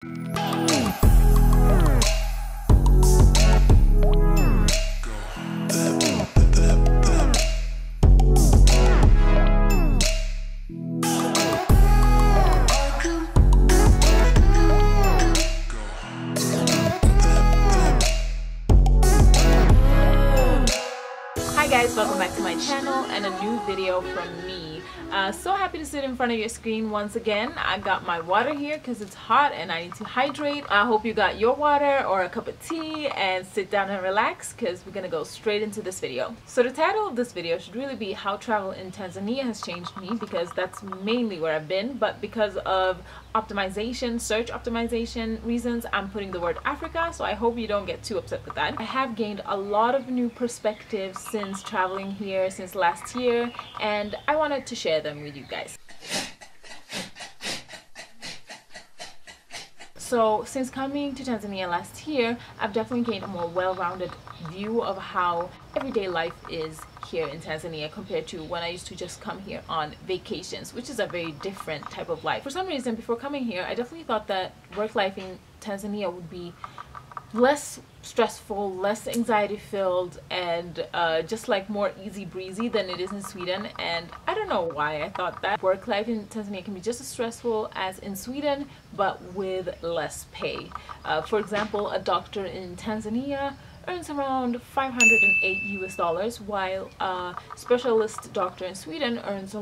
Hi guys, welcome back to my channel and a new video from me. So happy to sit in front of your screen once again. I got my water here because it's hot and I need to hydrate. I hope you got your water or a cup of tea and sit down and relax because we're gonna go straight into this video. So the title of this video should really be how travel in Tanzania has changed me, because that's mainly where I've been, but because of optimization, search optimization reasons, I'm putting the word Africa, so I hope you don't get too upset with that. I have gained a lot of new perspectives since traveling here since last year, and I wanted to share them with you guys. So since coming to Tanzania last year, I've definitely gained a more well-rounded view of how everyday life is here in Tanzania compared to when I used to just come here on vacations, which is a very different type of life. For some reason, before coming here, I definitely thought that work life in Tanzania would be less stressful, less anxiety filled, and just like more easy breezy than it is in Sweden. And I don't know why I thought that. Work life in Tanzania can be just as stressful as in Sweden, but with less pay. For example, a doctor in Tanzania earns around $508 while a specialist doctor in Sweden earns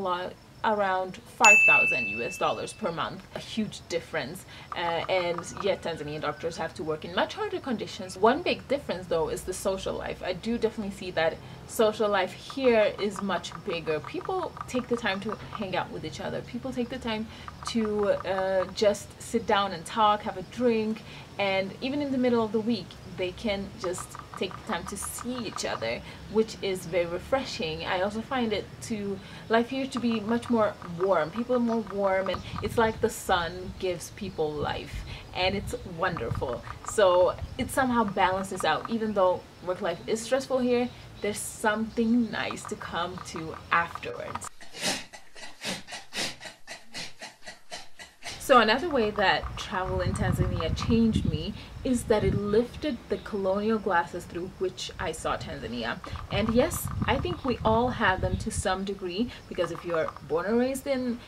around $5,000 per month. A huge difference, and yet Tanzanian doctors have to work in much harder conditions. One big difference though is the social life. I do definitely see that social life here is much bigger. People take the time to hang out with each other. People take the time to just sit down and talk, have a drink, and even in the middle of the week they can just take the time to see each other, which is very refreshing. I also find life here to be much more warm. People are more warm, and it's like the sun gives people life, and it's wonderful. So it somehow balances out. Even though work life is stressful here, there's something nice to come to afterwards. So another way that travel in Tanzania changed me is that it lifted the colonial glasses through which I saw Tanzania. And yes, I think we all have them to some degree, because if you're born and raised in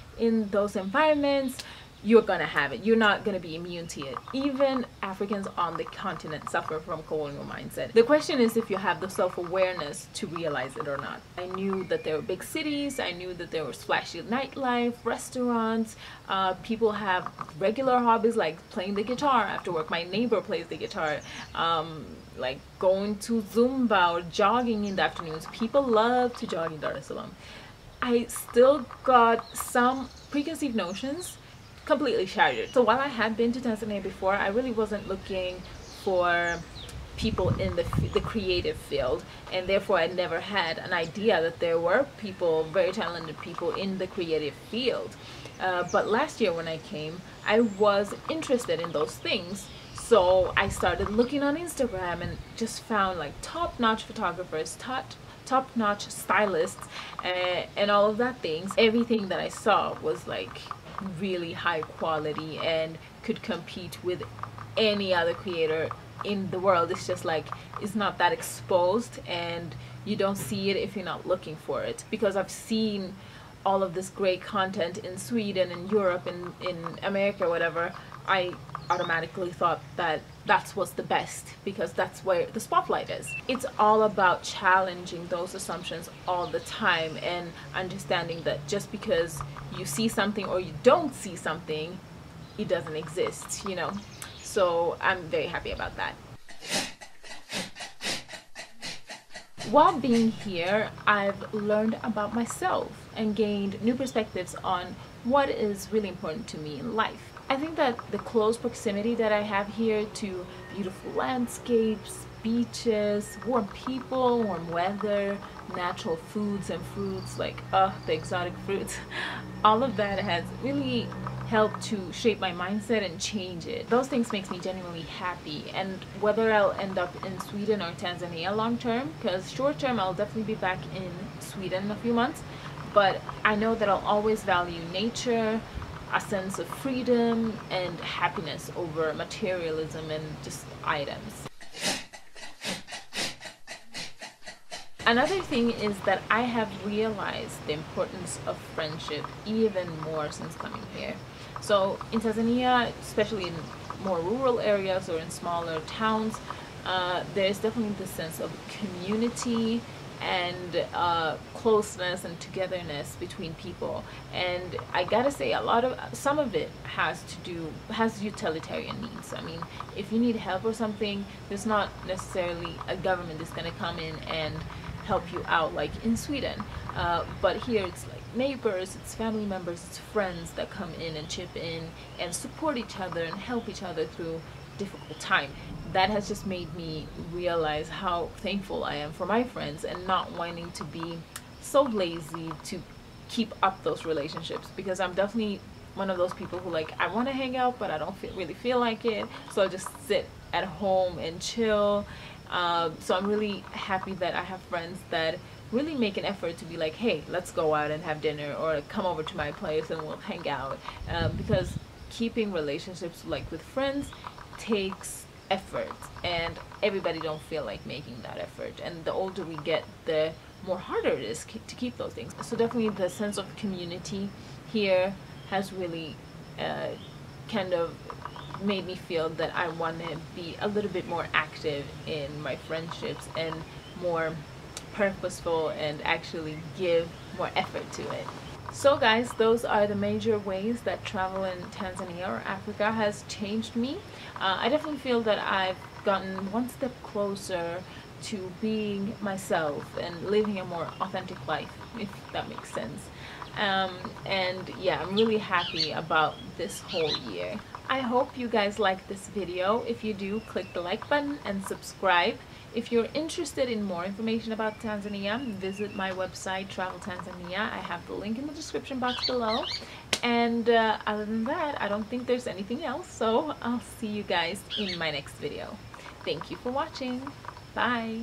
those environments, you're gonna have it. You're not gonna be immune to it. Even Africans on the continent suffer from colonial mindset. The question is if you have the self-awareness to realize it or not. I knew that there were big cities. I knew that there was flashy nightlife, restaurants. People have regular hobbies like playing the guitar after work. My neighbor plays the guitar. Like going to Zumba or jogging in the afternoons. People love to jog in Dar es Salaam. I still got some preconceived notions completely shattered. So while I had been to Tanzania before, I really wasn't looking for people in the creative field, and therefore I never had an idea that there were people, very talented people in the creative field. But last year when I came, I was interested in those things. So I started looking on Instagram and just found like top-notch photographers, top-notch stylists, and all of that things. Everything that I saw was like really high quality and could compete with any other creator in the world. It's just like it's not that exposed, and you don't see it if you're not looking for it. Because I've seen all of this great content in Sweden and Europe and in America or whatever, I automatically thought that that's what's the best, because that's where the spotlight is. It's all about challenging those assumptions all the time and understanding that just because you see something or you don't see something, it doesn't exist, you know. So I'm very happy about that. While being here, I've learned about myself and gained new perspectives on what is really important to me in life. I think that the close proximity that I have here to beautiful landscapes, beaches, warm people, warm weather, natural foods and fruits like the exotic fruits, all of that has really helped to shape my mindset and change it. Those things makes me genuinely happy. And whether I'll end up in Sweden or Tanzania long term, because short term I'll definitely be back in Sweden in a few months, but I know that I'll always value nature, a sense of freedom and happiness over materialism and just items. Another thing is that I have realized the importance of friendship even more since coming here. So in Tanzania, especially in more rural areas or in smaller towns, there's definitely this sense of community and closeness and togetherness between people. And I gotta say, some of it has utilitarian needs. I mean, if you need help or something, there's not necessarily a government that's gonna come in and help you out like in Sweden, but here it's like neighbors, it's family members, it's friends that come in and chip in and support each other and help each other through difficult time. That has just made me realize how thankful I am for my friends and not wanting to be so lazy to keep up those relationships, because I'm definitely one of those people who, like, I want to hang out but I don't really feel like it, so I just sit at home and chill. So I'm really happy that I have friends that really make an effort to be like, hey, let's go out and have dinner, or come over to my place and we'll hang out, because keeping relationships like with friends takes effort, and everybody don't feel like making that effort, and the older we get, the more harder it is to keep those things. So definitely the sense of community here has really kind of made me feel that I want to be a little bit more active in my friendships and more purposeful and actually give more effort to it. So guys, those are the major ways that travel in Tanzania or Africa has changed me. I definitely feel that I've gotten one step closer to being myself and living a more authentic life, if that makes sense. And yeah, I'm really happy about this whole year. I hope you guys like this video. If you do, click the like button and subscribe. If you're interested in more information about Tanzania, visit my website, Travel Tanzania. I have the link in the description box below. And other than that, I don't think there's anything else. So I'll see you guys in my next video. Thank you for watching. Bye.